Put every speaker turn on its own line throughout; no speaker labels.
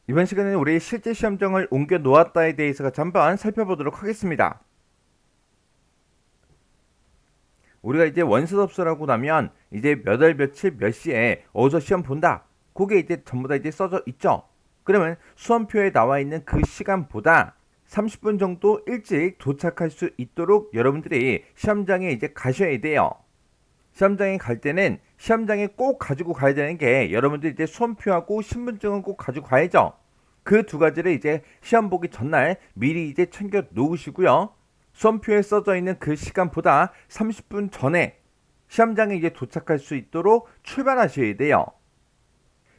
이번 시간에는 우리 실제 시험장을 옮겨 놓았다에 대해서 잠깐 살펴보도록 하겠습니다. 우리가 이제 원서접수를 하고 나면 이제 몇 월 며칠 몇 시에 어디서 시험 본다. 그게 이제 전부 다 이제 써져 있죠. 그러면 수험표에 나와 있는 그 시간보다 30분 정도 일찍 도착할 수 있도록 여러분들이 시험장에 이제 가셔야 돼요. 시험장에 갈 때는 시험장에 꼭 가지고 가야 되는 게 여러분들 이제 수험표하고 신분증은 꼭 가지고 가야죠. 그 두 가지를 이제 시험 보기 전날 미리 이제 챙겨 놓으시고요. 수험표에 써져 있는 그 시간보다 30분 전에 시험장에 이제 도착할 수 있도록 출발하셔야 돼요.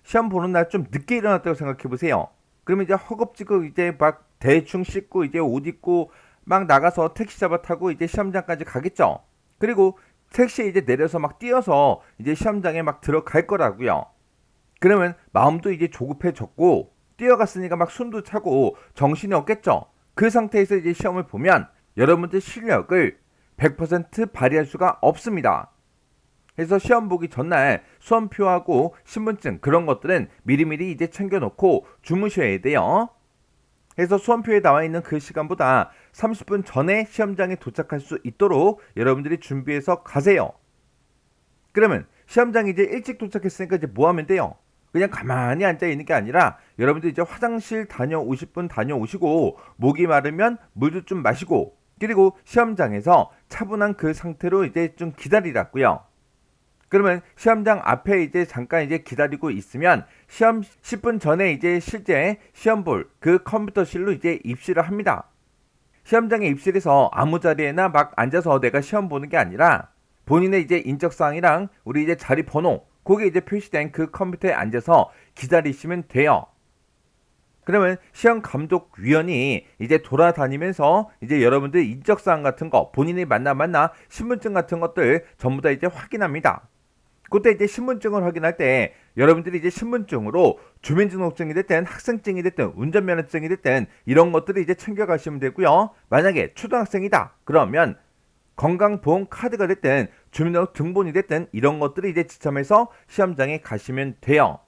시험 보는 날 좀 늦게 일어났다고 생각해 보세요. 그러면 이제 허겁지겁 이제 막 대충 씻고 이제 옷 입고 막 나가서 택시 잡아 타고 이제 시험장까지 가겠죠. 그리고 택시에 이제 내려서 막 뛰어서 이제 시험장에 막 들어갈 거라고요. 그러면 마음도 이제 조급해졌고 뛰어갔으니까 막 숨도 차고 정신이 없겠죠. 그 상태에서 이제 시험을 보면 여러분들 실력을 100% 발휘할 수가 없습니다. 그래서 시험 보기 전날 수험표하고 신분증 그런 것들은 미리미리 이제 챙겨놓고 주무셔야 돼요. 그래서 수험표에 나와 있는 그 시간보다 30분 전에 시험장에 도착할 수 있도록 여러분들이 준비해서 가세요. 그러면 시험장에 이제 일찍 도착했으니까 이제 뭐 하면 돼요? 그냥 가만히 앉아 있는 게 아니라 여러분들 이제 화장실 다녀오실 분 다녀오시고 목이 마르면 물도 좀 마시고 그리고 시험장에서 차분한 그 상태로 이제 좀 기다리라고요. 그러면 시험장 앞에 이제 잠깐 이제 기다리고 있으면 시험 10분 전에 이제 실제 시험 볼 그 컴퓨터실로 이제 입실을 합니다. 시험장에 입실해서 아무 자리에나 막 앉아서 내가 시험 보는 게 아니라 본인의 이제 인적사항이랑 우리 이제 자리 번호 거기에 이제 표시된 그 컴퓨터에 앉아서 기다리시면 돼요. 그러면 시험 감독 위원이 이제 돌아다니면서 이제 여러분들 인적사항 같은 거 본인이 만나 신분증 같은 것들 전부 다 이제 확인합니다. 그때 이제 신분증을 확인할 때 여러분들이 이제 신분증으로 주민등록증이 됐든 학생증이 됐든 운전면허증이 됐든 이런 것들을 이제 챙겨가시면 되고요. 만약에 초등학생이다 그러면 건강보험 카드가 됐든 주민등록 등본이 됐든 이런 것들을 이제 지참해서 시험장에 가시면 돼요.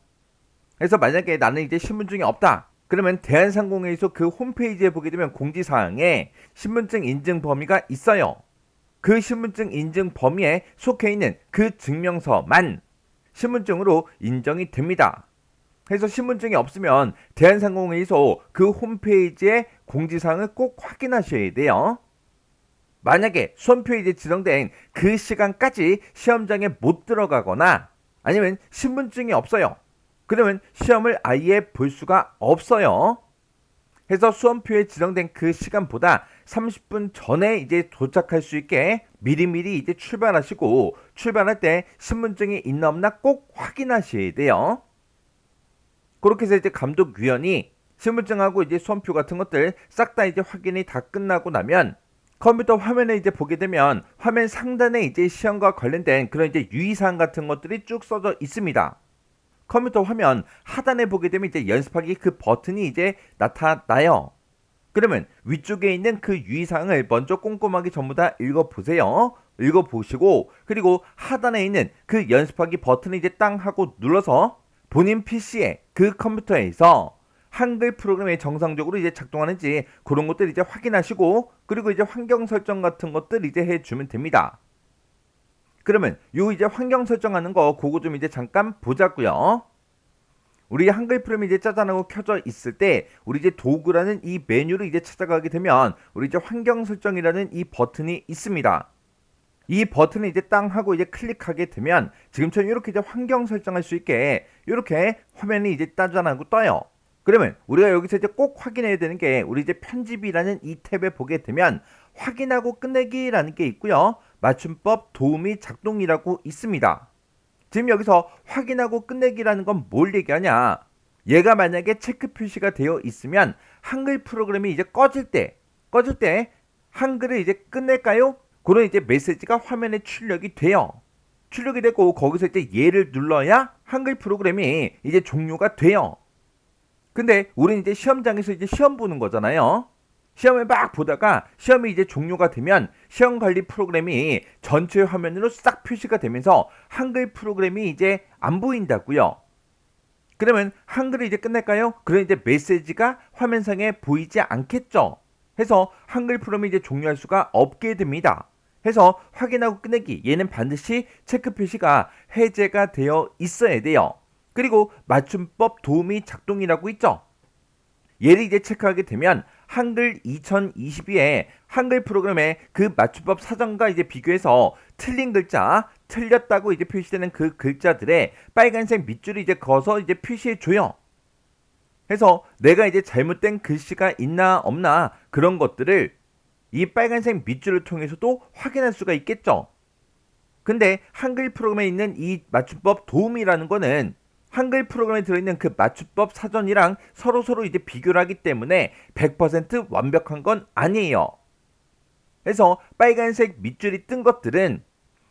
그래서 만약에 나는 이제 신분증이 없다 그러면 대한상공회에서 그 홈페이지에 보게 되면 공지사항에 신분증 인증 범위가 있어요. 그 신분증 인증 범위에 속해 있는 그 증명서만 신분증으로 인정이 됩니다. 그래서 신분증이 없으면 대한상공회에서 그 홈페이지의 공지사항을 꼭 확인하셔야 돼요. 만약에 수험표에 이제 지정된 그 시간까지 시험장에 못 들어가거나 아니면 신분증이 없어요. 그러면 시험을 아예 볼 수가 없어요. 해서 수험표에 지정된 그 시간보다 30분 전에 이제 도착할 수 있게 미리미리 이제 출발하시고 출발할 때 신분증이 있나 없나 꼭 확인하셔야 돼요. 그렇게 해서 이제 감독위원이 신분증하고 이제 수험표 같은 것들 싹 다 이제 확인이 다 끝나고 나면 컴퓨터 화면에 이제 보게 되면 화면 상단에 이제 시험과 관련된 그런 이제 유의사항 같은 것들이 쭉 써져 있습니다. 컴퓨터 화면 하단에 보게 되면 이제 연습하기 그 버튼이 이제 나타나요. 그러면 위쪽에 있는 그 유의사항을 먼저 꼼꼼하게 전부 다 읽어보세요. 읽어보시고 그리고 하단에 있는 그 연습하기 버튼을 이제 땅 하고 눌러서 본인 PC에 그 컴퓨터에서 한글 프로그램이 정상적으로 이제 작동하는지 그런 것들 이제 확인하시고 그리고 이제 환경 설정 같은 것들 이제 해주면 됩니다. 그러면 요 이제 환경 설정하는 거 그거 좀 이제 잠깐 보자고요. 우리 한글 프로그램이 이제 짜잔하고 켜져 있을 때 우리 이제 도구라는 이 메뉴를 이제 찾아가게 되면 우리 이제 환경 설정이라는 이 버튼이 있습니다. 이 버튼을 이제 땅 하고 이제 클릭하게 되면 지금처럼 이렇게 이제 환경 설정할 수 있게 이렇게 화면이 이제 짜잔하고 떠요. 그러면 우리가 여기서 이제 꼭 확인해야 되는 게 우리 이제 편집이라는 이 탭에 보게 되면 확인하고 끝내기라는 게 있고요. 맞춤법 도우미 작동이라고 있습니다. 지금 여기서 확인하고 끝내기라는 건 뭘 얘기하냐? 얘가 만약에 체크 표시가 되어 있으면 한글 프로그램이 이제 꺼질 때 한글을 이제 끝낼까요? 그런 이제 메시지가 화면에 출력이 돼요. 출력이 되고 거기서 이제 얘를 눌러야 한글 프로그램이 이제 종료가 돼요. 근데 우리는 이제 시험장에서 이제 시험 보는 거잖아요. 시험을 막 보다가 시험이 이제 종료가 되면 시험 관리 프로그램이 전체 화면으로 싹 표시가 되면서 한글 프로그램이 이제 안 보인다고요. 그러면 한글이 이제 끝날까요? 그럼 이제 메시지가 화면상에 보이지 않겠죠. 해서 한글 프로그램이 이제 종료할 수가 없게 됩니다. 해서 확인하고 끝내기, 얘는 반드시 체크 표시가 해제가 되어 있어야 돼요. 그리고 맞춤법 도우미 작동이라고 있죠. 얘를 이제 체크하게 되면 한글 2022에 한글 프로그램의 그 맞춤법 사전과 이제 비교해서 틀린 글자, 틀렸다고 이제 표시되는 그 글자들의 빨간색 밑줄을 이제 그어서 이제 표시해 줘요. 해서 내가 이제 잘못된 글씨가 있나 없나 그런 것들을 이 빨간색 밑줄을 통해서도 확인할 수가 있겠죠. 근데 한글 프로그램에 있는 이 맞춤법 도움이라는 거는 한글 프로그램에 들어있는 그 맞춤법 사전이랑 서로 이제 비교를 하기 때문에 100% 완벽한 건 아니에요. 그래서 빨간색 밑줄이 뜬 것들은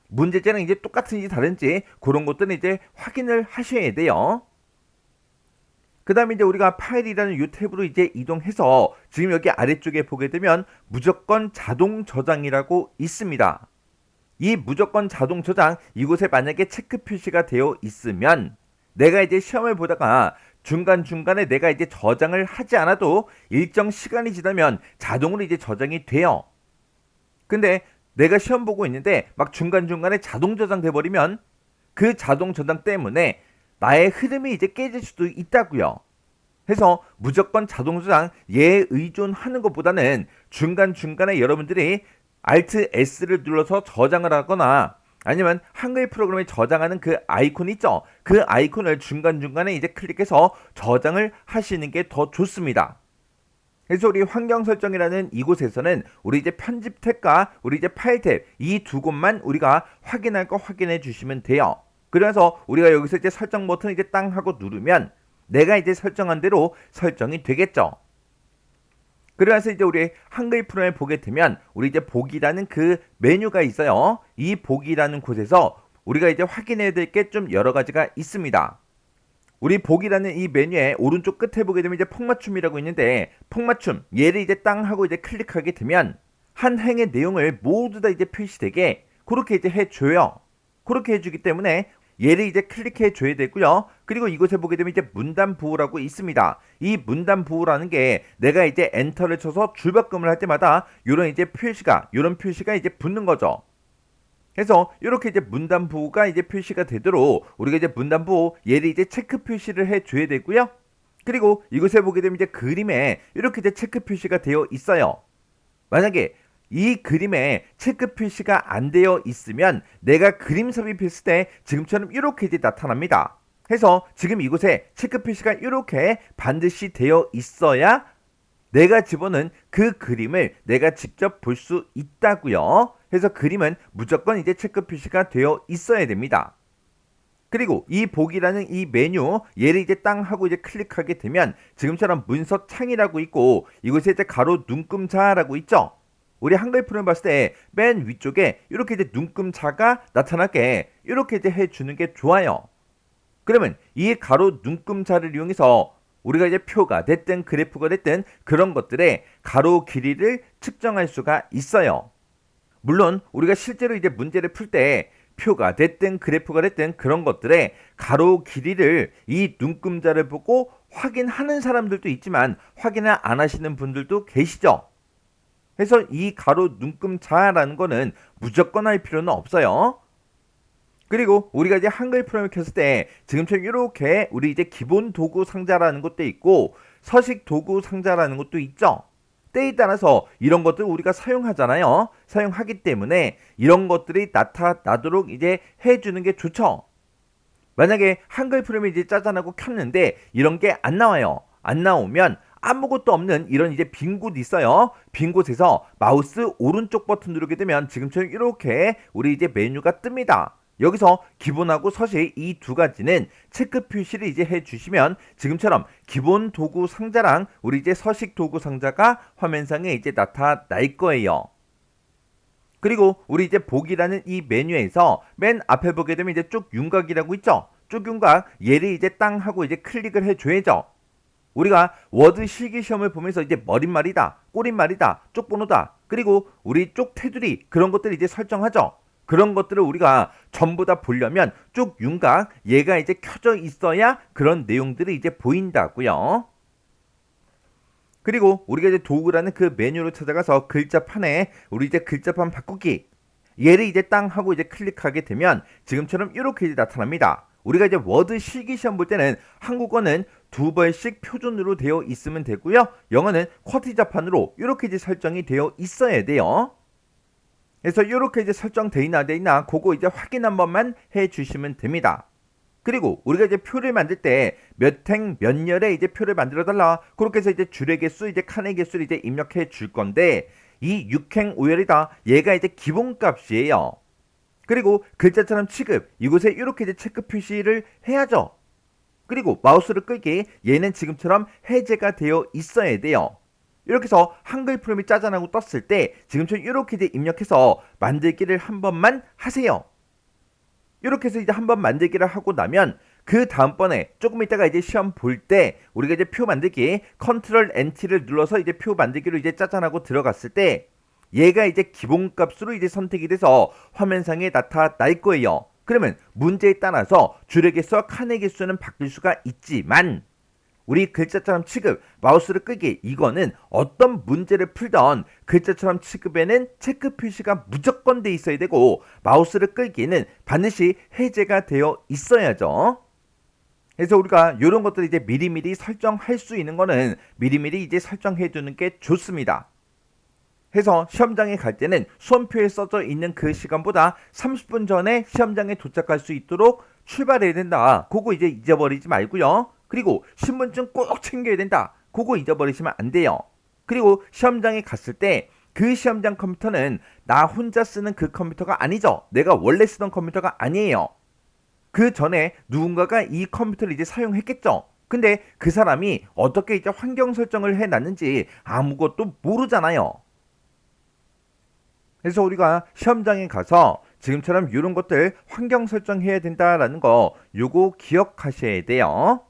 문제제랑 이제 똑같은지 다른지 그런 것들은 이제 확인을 하셔야 돼요. 그 다음에 이제 우리가 파일이라는 이 탭으로 이제 이동해서 지금 여기 아래쪽에 보게 되면 무조건 자동 저장이라고 있습니다. 이 무조건 자동 저장, 이곳에 만약에 체크 표시가 되어 있으면 내가 이제 시험을 보다가 중간중간에 내가 이제 저장을 하지 않아도 일정 시간이 지나면 자동으로 이제 저장이 돼요. 근데 내가 시험 보고 있는데 막 중간중간에 자동 저장돼 버리면 그 자동 저장 때문에 나의 흐름이 이제 깨질 수도 있다고요. 해서 무조건 자동 저장 얘에 의존하는 것보다는 중간중간에 여러분들이 Alt S를 눌러서 저장을 하거나 아니면 한글 프로그램에 저장하는 그 아이콘 있죠? 그 아이콘을 중간중간에 이제 클릭해서 저장을 하시는 게 더 좋습니다. 그래서 우리 환경 설정이라는 이곳에서는 우리 이제 편집 탭과 우리 이제 파일 탭 이 두 곳만 우리가 확인할 거 확인해 주시면 돼요. 그래서 우리가 여기서 이제 설정 버튼 이제 땅 하고 누르면 내가 이제 설정한 대로 설정이 되겠죠. 그래서 이제 우리 한글 프로그램을 보게 되면 우리 이제 보기라는 그 메뉴가 있어요. 이 보기라는 곳에서 우리가 이제 확인해야 될 게 좀 여러 가지가 있습니다. 우리 보기라는 이 메뉴의 오른쪽 끝에 보게 되면 이제 폭맞춤이라고 있는데 폭맞춤 얘를 이제 땅 하고 이제 클릭하게 되면 한 행의 내용을 모두 다 이제 표시되게 그렇게 이제 해줘요. 그렇게 해주기 때문에 얘를 이제 클릭해 줘야 되고요. 그리고 이곳에 보게 되면 이제 문단 부호라고 있습니다. 이 문단 부호라는 게 내가 이제 엔터를 쳐서 줄바꿈을 할 때마다 이런 이제 표시가 이제 붙는 거죠. 그래서 이렇게 이제 문단 부호가 이제 표시가 되도록 우리가 이제 문단 부호 얘를 이제 체크 표시를 해 줘야 되고요. 그리고 이곳에 보게 되면 이제 그림에 이렇게 이제 체크 표시가 되어 있어요. 만약에 이 그림에 체크 표시가 안 되어 있으면 내가 그림 삽입했을 때 지금처럼 이렇게 이제 나타납니다. 해서 지금 이곳에 체크 표시가 이렇게 반드시 되어 있어야 내가 집어넣은 그 그림을 내가 직접 볼 수 있다고요. 그래서 그림은 무조건 이제 체크 표시가 되어 있어야 됩니다. 그리고 이 보기라는 이 메뉴 얘를 이제 땅 하고 이제 클릭하게 되면 지금처럼 문서 창이라고 있고 이곳에 이제 가로 눈금자라고 있죠. 우리 한글 프로그램 봤을 때 맨 위쪽에 이렇게 이제 눈금자가 나타나게 이렇게 이제 해주는 게 좋아요. 그러면 이 가로 눈금자를 이용해서 우리가 이제 표가 됐든 그래프가 됐든 그런 것들의 가로 길이를 측정할 수가 있어요. 물론 우리가 실제로 이제 문제를 풀 때 표가 됐든 그래프가 됐든 그런 것들의 가로 길이를 이 눈금자를 보고 확인하는 사람들도 있지만 확인을 안 하시는 분들도 계시죠. 그래서 이 가로 눈금자라는 거는 무조건 할 필요는 없어요. 그리고 우리가 이제 한글 프로그램을 켰을 때 지금처럼 이렇게 우리 이제 기본 도구 상자라는 것도 있고 서식 도구 상자라는 것도 있죠. 때에 따라서 이런 것들 우리가 사용하잖아요. 사용하기 때문에 이런 것들이 나타나도록 이제 해주는 게 좋죠. 만약에 한글 프로그램을 이제 짜잔하고 켰는데 이런 게 안 나와요. 안 나오면 아무것도 없는 이런 이제 빈 곳 있어요. 빈 곳에서 마우스 오른쪽 버튼 누르게 되면 지금처럼 이렇게 우리 이제 메뉴가 뜹니다. 여기서 기본하고 서식 이 두 가지는 체크 표시를 이제 해주시면 지금처럼 기본 도구 상자랑 우리 이제 서식 도구 상자가 화면상에 이제 나타날 거예요. 그리고 우리 이제 보기라는 이 메뉴에서 맨 앞에 보게 되면 이제 쭉 윤곽이라고 있죠. 쭉 윤곽 얘를 이제 땅 하고 이제 클릭을 해줘야죠. 우리가 워드 실기시험을 보면서 이제 머릿말이다, 꼬릿말이다, 쪽번호다, 그리고 우리 쪽 테두리 그런 것들 이제 설정하죠. 그런 것들을 우리가 전부 다 보려면 쭉 윤곽 얘가 이제 켜져 있어야 그런 내용들이 이제 보인다고요. 그리고 우리가 이제 도구라는 그 메뉴로 찾아가서 글자판에 우리 이제 글자판 바꾸기 얘를 이제 땅 하고 이제 클릭하게 되면 지금처럼 이렇게 이제 나타납니다. 우리가 이제 워드 실기시험 볼 때는 한국어는 2번씩 표준으로 되어 있으면 되고요. 영어는 쿼티자판으로 이렇게 이제 설정이 되어 있어야 돼요. 그래서 이렇게 이제 설정돼 있나 돼 있나 그거 이제 확인 한 번만 해 주시면 됩니다. 그리고 우리가 이제 표를 만들 때 몇 행 몇 열에 이제 표를 만들어 달라 그렇게 해서 이제 줄의 개수 이제 칸의 개수를 이제 입력해 줄 건데 이 6행 5열이다 얘가 이제 기본값이에요. 그리고 글자처럼 취급 이곳에 이렇게 이제 체크 표시를 해야죠. 그리고 마우스를 끌기 얘는 지금처럼 해제가 되어 있어야 돼요. 이렇게 해서 한글 프롬이 짜잔하고 떴을 때 지금처럼 이렇게 이제 입력해서 만들기를 한 번만 하세요. 이렇게 해서 이제 한번 만들기를 하고 나면 그 다음번에 조금 있다가 이제 시험 볼 때 우리가 이제 표 만들기 컨트롤 NT를 눌러서 이제 표 만들기로 이제 짜잔하고 들어갔을 때 얘가 이제 기본값으로 이제 선택이 돼서 화면상에 나타날 거예요. 그러면 문제에 따라서 줄의 개수와 칸의 개수는 바뀔 수가 있지만 우리 글자처럼 취급, 마우스를 끄기 이거는 어떤 문제를 풀던 글자처럼 취급에는 체크 표시가 무조건 돼 있어야 되고 마우스를 끌기는 반드시 해제가 되어 있어야죠. 그래서 우리가 이런 것들을 이제 미리미리 설정할 수 있는 거는 미리미리 이제 설정해 두는 게 좋습니다. 해서 시험장에 갈 때는 수험표에 써져 있는 그 시간보다 30분 전에 시험장에 도착할 수 있도록 출발해야 된다. 그거 이제 잊어버리지 말고요. 그리고 신분증 꼭 챙겨야 된다. 그거 잊어버리시면 안 돼요. 그리고 시험장에 갔을 때 그 시험장 컴퓨터는 나 혼자 쓰는 그 컴퓨터가 아니죠. 내가 원래 쓰던 컴퓨터가 아니에요. 그 전에 누군가가 이 컴퓨터를 이제 사용했겠죠. 근데 그 사람이 어떻게 이제 환경 설정을 해놨는지 아무것도 모르잖아요. 그래서 우리가 시험장에 가서 지금처럼 이런 것들 환경 설정해야 된다라는 거 요거 기억하셔야 돼요.